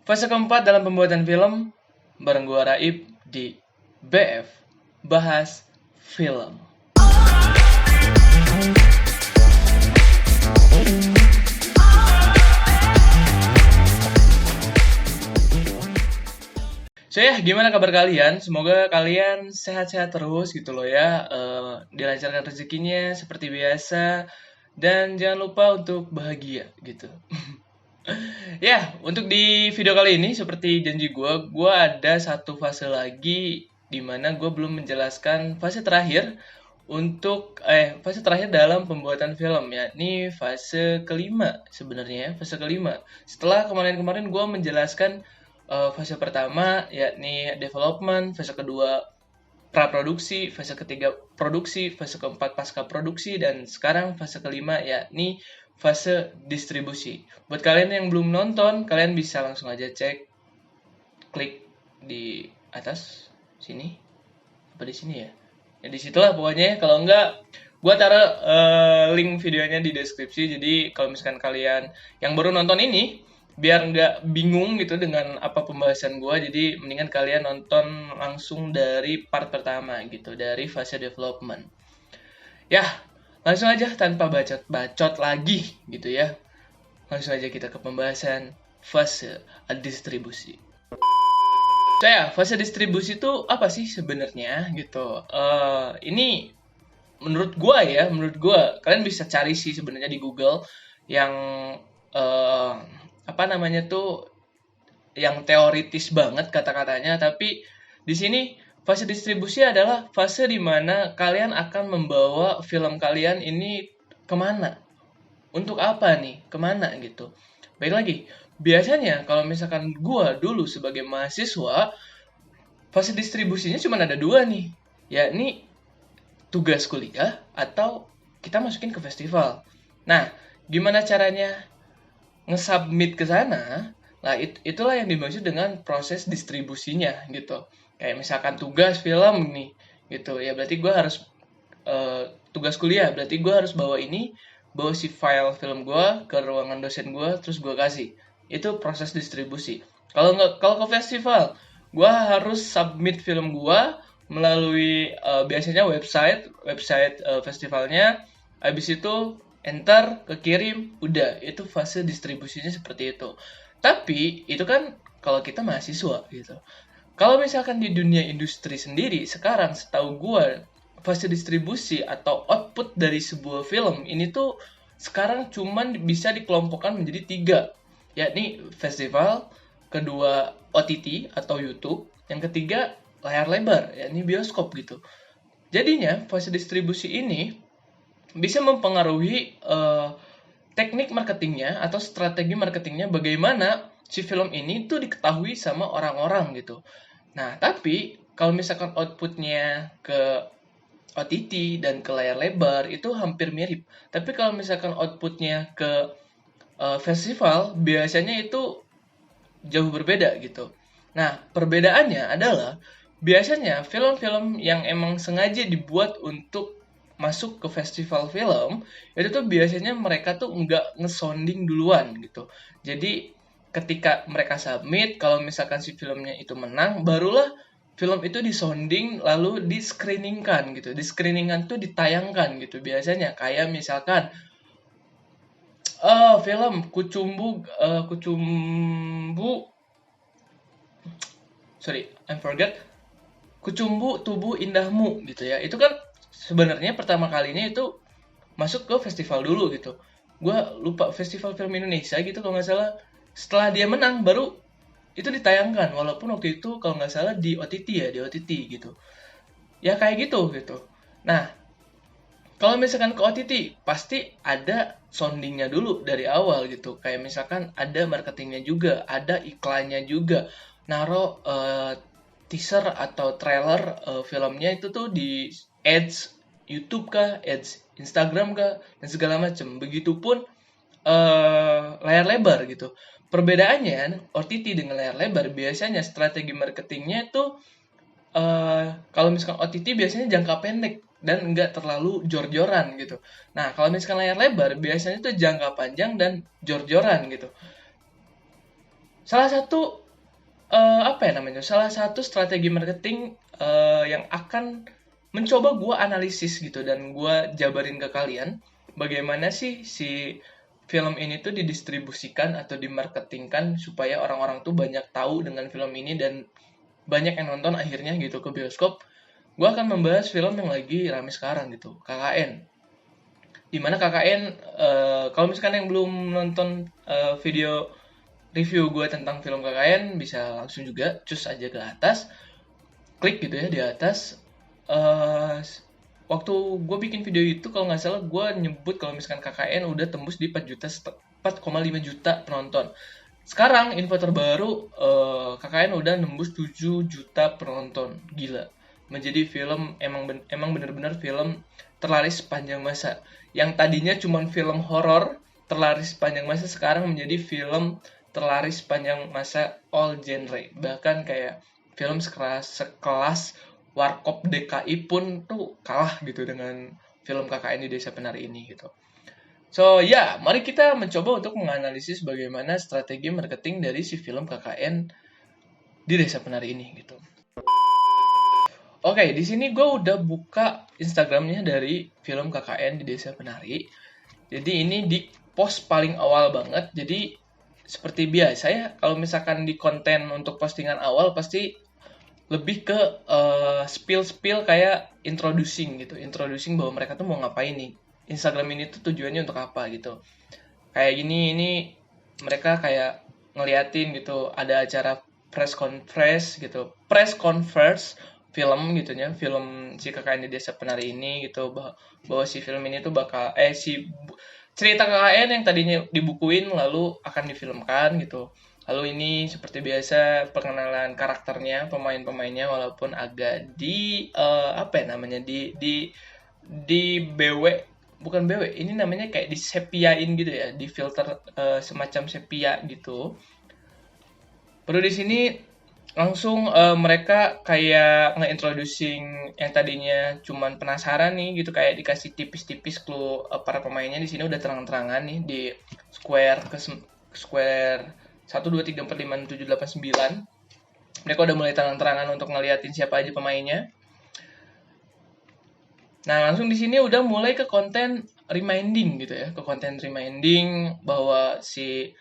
Fase keempat dalam pembuatan film bareng gua Raib di BF Bahas Film. So ya, gimana kabar kalian? Semoga kalian sehat-sehat terus gitu loh ya. Dilancarkan rezekinya seperti biasa. Dan jangan lupa untuk bahagia gitu. Ya, untuk di video kali ini seperti janji gue ada satu fase lagi di mana gue belum menjelaskan fase terakhir untuk fase terakhir dalam pembuatan film ya. Ini fase kelima sebenarnya, fase kelima. Setelah kemarin-kemarin gue menjelaskan fase pertama yakni development, fase kedua praproduksi, fase ketiga produksi, fase keempat pasca produksi, dan sekarang fase kelima yakni fase distribusi. Buat kalian yang belum nonton, kalian bisa langsung aja cek, klik di atas sini, apa di sini ya? Ya disitulah pokoknya. Kalau enggak, gua taruh link videonya di deskripsi. Jadi kalau misalkan kalian yang baru nonton ini, biar nggak bingung gitu dengan apa pembahasan gue, jadi mendingan kalian nonton langsung dari part pertama gitu, dari fase development. Ya, langsung aja tanpa bacot-bacot lagi gitu ya. Langsung aja kita ke pembahasan fase distribusi. Fase distribusi itu apa sih sebenarnya gitu? Ini menurut gue, kalian bisa cari sih sebenarnya di Google yang yang teoritis banget kata-katanya, tapi di sini fase distribusi adalah fase di mana kalian akan membawa film kalian ini kemana, untuk apa nih, kemana gitu. Baik lagi, biasanya kalau misalkan gua dulu sebagai mahasiswa, fase distribusinya cuma ada dua nih, yakni tugas kuliah atau kita masukin ke festival. Nah, gimana caranya nge-submit ke sana? Nah, itulah yang dimaksud dengan proses distribusinya gitu. Kayak misalkan tugas film nih gitu. Ya berarti gue harus tugas kuliah, berarti gue harus bawa si file film gue ke ruangan dosen gue, terus gue kasih. Itu proses distribusi. Kalau ke festival, gue harus submit film gue melalui biasanya website festivalnya. Habis itu enter, kekirim, udah, itu fase distribusinya seperti itu. Tapi itu kan kalau kita mahasiswa gitu. Kalau misalkan di dunia industri sendiri, sekarang setahu gue, fase distribusi atau output dari sebuah film ini tuh sekarang cuman bisa dikelompokkan menjadi 3, yakni festival, kedua OTT atau YouTube, yang ketiga layar lebar, yakni bioskop gitu. Jadinya fase distribusi ini bisa mempengaruhi teknik marketingnya atau strategi marketingnya, bagaimana si film ini tuh diketahui sama orang-orang gitu. Nah, tapi kalau misalkan outputnya ke OTT dan ke layar lebar itu hampir mirip. Tapi kalau misalkan outputnya ke festival, biasanya itu jauh berbeda gitu. Nah, perbedaannya adalah biasanya film-film yang emang sengaja dibuat untuk masuk ke festival film, itu tuh biasanya mereka tuh nggak nge-sounding duluan gitu. Jadi ketika mereka submit, kalau misalkan si filmnya itu menang, barulah film itu di-sounding lalu di-screeningkan gitu. Di-screeningan tuh ditayangkan gitu biasanya. Kayak misalkan film Kucumbu Kucumbu Tubuh Indahmu gitu ya. Itu kan sebenarnya pertama kalinya itu masuk ke festival dulu gitu. Gua lupa, Festival Film Indonesia gitu kalau nggak salah. Setelah dia menang baru itu ditayangkan, walaupun waktu itu kalau nggak salah di OTT gitu. Ya kayak gitu. Nah, kalau misalkan ke OTT pasti ada soundingnya dulu dari awal gitu. Kayak misalkan ada marketingnya juga, ada iklannya juga. Naro teaser atau trailer filmnya itu tuh di ads YouTube kah, ads Instagram kah, dan segala macam. Begitupun layar lebar gitu. Perbedaannya OTT dengan layar lebar, biasanya strategi marketingnya itu kalau misalkan OTT biasanya jangka pendek dan nggak terlalu jor-joran gitu. Nah, kalau misalkan layar lebar biasanya itu jangka panjang dan jor-joran gitu. salah satu salah satu strategi marketing yang akan mencoba gue analisis gitu dan gue jabarin ke kalian bagaimana sih si film ini tuh didistribusikan atau dimarketingkan supaya orang-orang tuh banyak tahu dengan film ini dan banyak yang nonton akhirnya gitu ke bioskop. Gue akan membahas film yang lagi rame sekarang gitu, KKN. Dimana KKN, kalau misalkan yang belum nonton video review gue tentang film KKN, bisa langsung juga cus aja ke atas, klik gitu ya di atas. Waktu gue bikin video itu kalau nggak salah gue nyebut kalau misalkan KKN udah tembus di 4,5 juta penonton. Sekarang info terbaru, KKN udah nembus 7 juta penonton. Gila. Menjadi film emang bener-bener film terlaris sepanjang masa. Yang tadinya cuma film horor terlaris sepanjang masa, sekarang menjadi film terlaris sepanjang masa all genre. Bahkan kayak film sekelas Warkop DKI pun tuh kalah gitu dengan film KKN di Desa Penari ini gitu. So ya, mari kita mencoba untuk menganalisis bagaimana strategi marketing dari si film KKN di Desa Penari ini gitu. Oke, di sini gue udah buka Instagramnya dari film KKN di Desa Penari. Jadi ini di post paling awal banget. Jadi seperti biasa ya, kalau misalkan di konten untuk postingan awal pasti lebih ke spill kayak introducing gitu, introducing bahwa mereka tuh mau ngapain nih, Instagram ini tuh tujuannya untuk apa gitu. Kayak gini, ini mereka kayak ngeliatin gitu, ada acara press conference film gitu ya, film si KKN di Desa Penari ini gitu, bahwa si film ini tuh bakal cerita KKN yang tadinya dibukuin lalu akan difilmkan gitu. Lalu ini seperti biasa pengenalan karakternya, pemain-pemainnya walaupun agak di di BW, bukan BW, ini namanya kayak di sepiain gitu ya, di filter semacam sepia gitu. Baru di sini langsung mereka kayak nge-introducing yang tadinya cuman penasaran nih gitu, kayak dikasih tipis-tipis clue para pemainnya. Di sini udah terang-terangan nih di square 1 2 3 4 5 6 7 8 9. Mereka udah mulai terang-terangan untuk ngeliatin siapa aja pemainnya. Nah, langsung di sini udah mulai ke konten reminding gitu ya, ke konten reminding bahwa si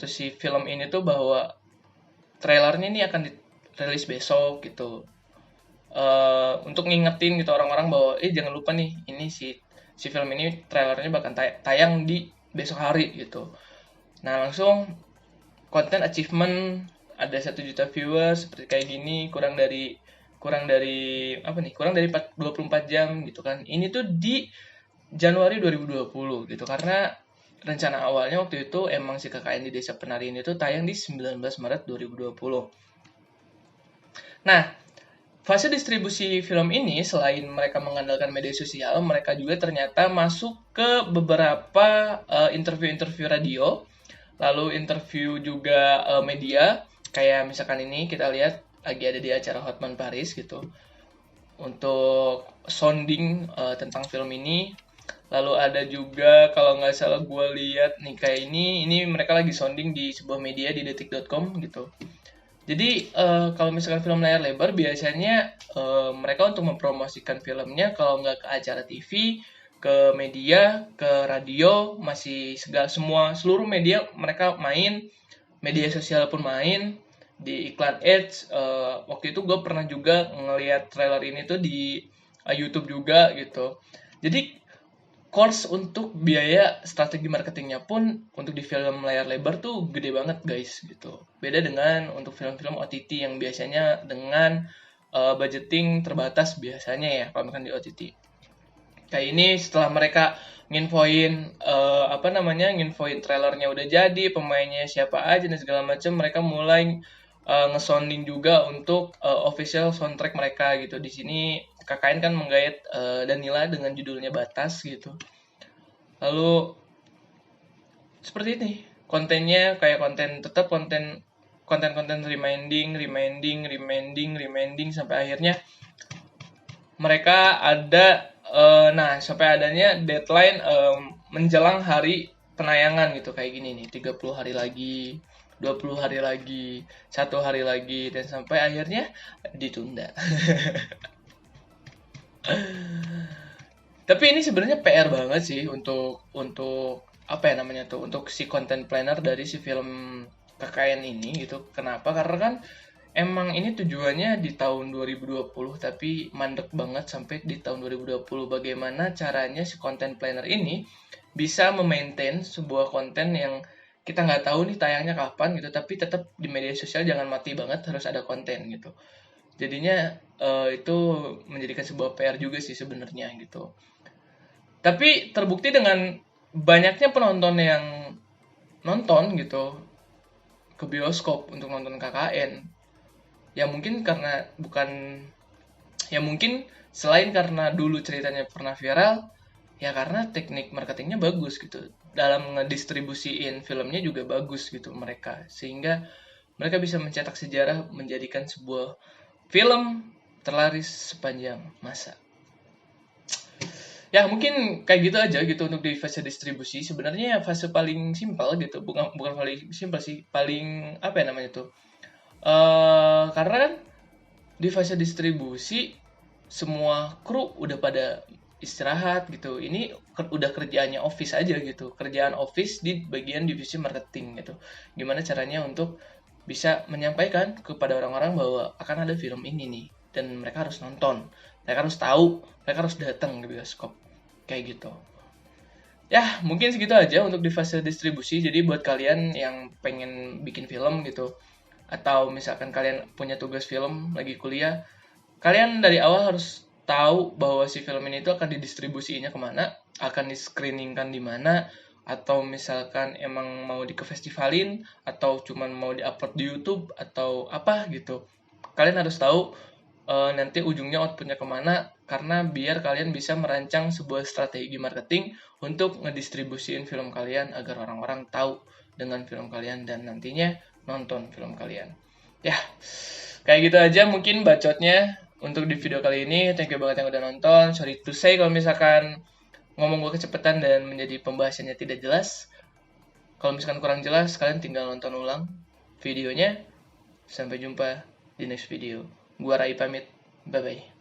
si film ini tuh bahwa trailernya ini akan dirilis besok gitu. Untuk ngingetin gitu orang-orang bahwa jangan lupa nih, ini si film ini trailernya bakal tayang di besok hari gitu. Nah, langsung konten achievement ada 1 juta viewers seperti kayak gini, kurang dari 24 jam gitu kan. Ini tuh di Januari 2020 gitu, karena rencana awalnya waktu itu emang si KKN di Desa Penari ini tuh tayang di 19 Maret 2020. Nah, fase distribusi film ini selain mereka mengandalkan media sosial, mereka juga ternyata masuk ke beberapa interview-interview radio, lalu interview juga media, kayak misalkan ini kita lihat lagi ada di acara Hotman Paris gitu, untuk sounding tentang film ini. Lalu ada juga kalau nggak salah gue lihat nih kayak ini mereka lagi sounding di sebuah media di detik.com gitu. Jadi kalau misalkan film layar lebar biasanya mereka untuk mempromosikan filmnya kalau nggak ke acara TV, ke media, ke radio, masih seluruh media mereka main, media sosial pun main, di iklan ads. Waktu itu gue pernah juga ngelihat trailer ini tuh di YouTube juga gitu. Jadi course untuk biaya strategi marketingnya pun untuk di film layar lebar tuh gede banget guys gitu. Beda dengan untuk film-film OTT yang biasanya dengan budgeting terbatas biasanya ya kalau misalkan di OTT. Kayak ini setelah mereka nginfoin trailernya udah jadi, pemainnya siapa aja dan segala macam, mereka mulai ngesounding juga untuk official soundtrack mereka gitu. Di sini KKN kan menggait Danila dengan judulnya Batas gitu. Lalu seperti ini kontennya, kayak konten reminding sampai akhirnya mereka ada sampai adanya deadline menjelang hari penayangan gitu, kayak gini nih, 30 hari lagi 20 hari lagi, 1 hari lagi, dan sampai akhirnya ditunda. Tapi ini sebenarnya PR banget sih untuk apa ya namanya tuh, untuk si content planner dari si film KKN ini gitu. Kenapa? Karena kan emang ini tujuannya di tahun 2020 tapi mandek banget sampai di tahun 2020. Bagaimana caranya si content planner ini bisa memaintain sebuah konten yang kita nggak tahu nih tayangnya kapan gitu, tapi tetap di media sosial jangan mati banget, harus ada konten gitu. Jadinya itu menjadikan sebuah PR juga sih sebenarnya gitu. Tapi terbukti dengan banyaknya penonton yang nonton gitu ke bioskop untuk nonton KKN. Ya mungkin karena bukan, ya mungkin selain karena dulu ceritanya pernah viral, ya karena teknik marketingnya bagus gitu. Dalam ngedistribusiin filmnya juga bagus gitu mereka. Sehingga mereka bisa mencetak sejarah menjadikan sebuah film terlaris sepanjang masa. Ya mungkin kayak gitu aja gitu untuk di fase distribusi. Sebenarnya fase paling simpel gitu, bukan bukan paling simpel sih, paling apa ya namanya tuh, karena kan di fase distribusi semua kru udah pada istirahat gitu. Ini udah kerjaannya office aja gitu, kerjaan office di bagian divisi marketing gitu. Gimana caranya untuk bisa menyampaikan kepada orang-orang bahwa akan ada film ini nih, dan mereka harus nonton, mereka harus tahu, mereka harus datang ke bioskop kayak gitu. Ya mungkin segitu aja untuk di fase distribusi. Jadi buat kalian yang pengen bikin film gitu, atau misalkan kalian punya tugas film lagi kuliah, kalian dari awal harus tahu bahwa si film ini itu akan didistribusinya kemana, akan di-screeningkan di mana, atau misalkan emang mau dikefestivalin, atau cuman mau di-upload di YouTube, atau apa gitu. Kalian harus tahu nanti ujungnya outputnya kemana, karena biar kalian bisa merancang sebuah strategi marketing untuk ngedistribusiin film kalian agar orang-orang tahu dengan film kalian dan nantinya nonton film kalian. Ya, kayak gitu aja mungkin bacotnya untuk di video kali ini. Thank you banget yang udah nonton. Sorry to say kalau misalkan ngomong gue kecepatan dan menjadi pembahasannya tidak jelas. Kalau misalkan kurang jelas, kalian tinggal nonton ulang videonya. Sampai jumpa di next video. Gua Rai pamit. Bye-bye.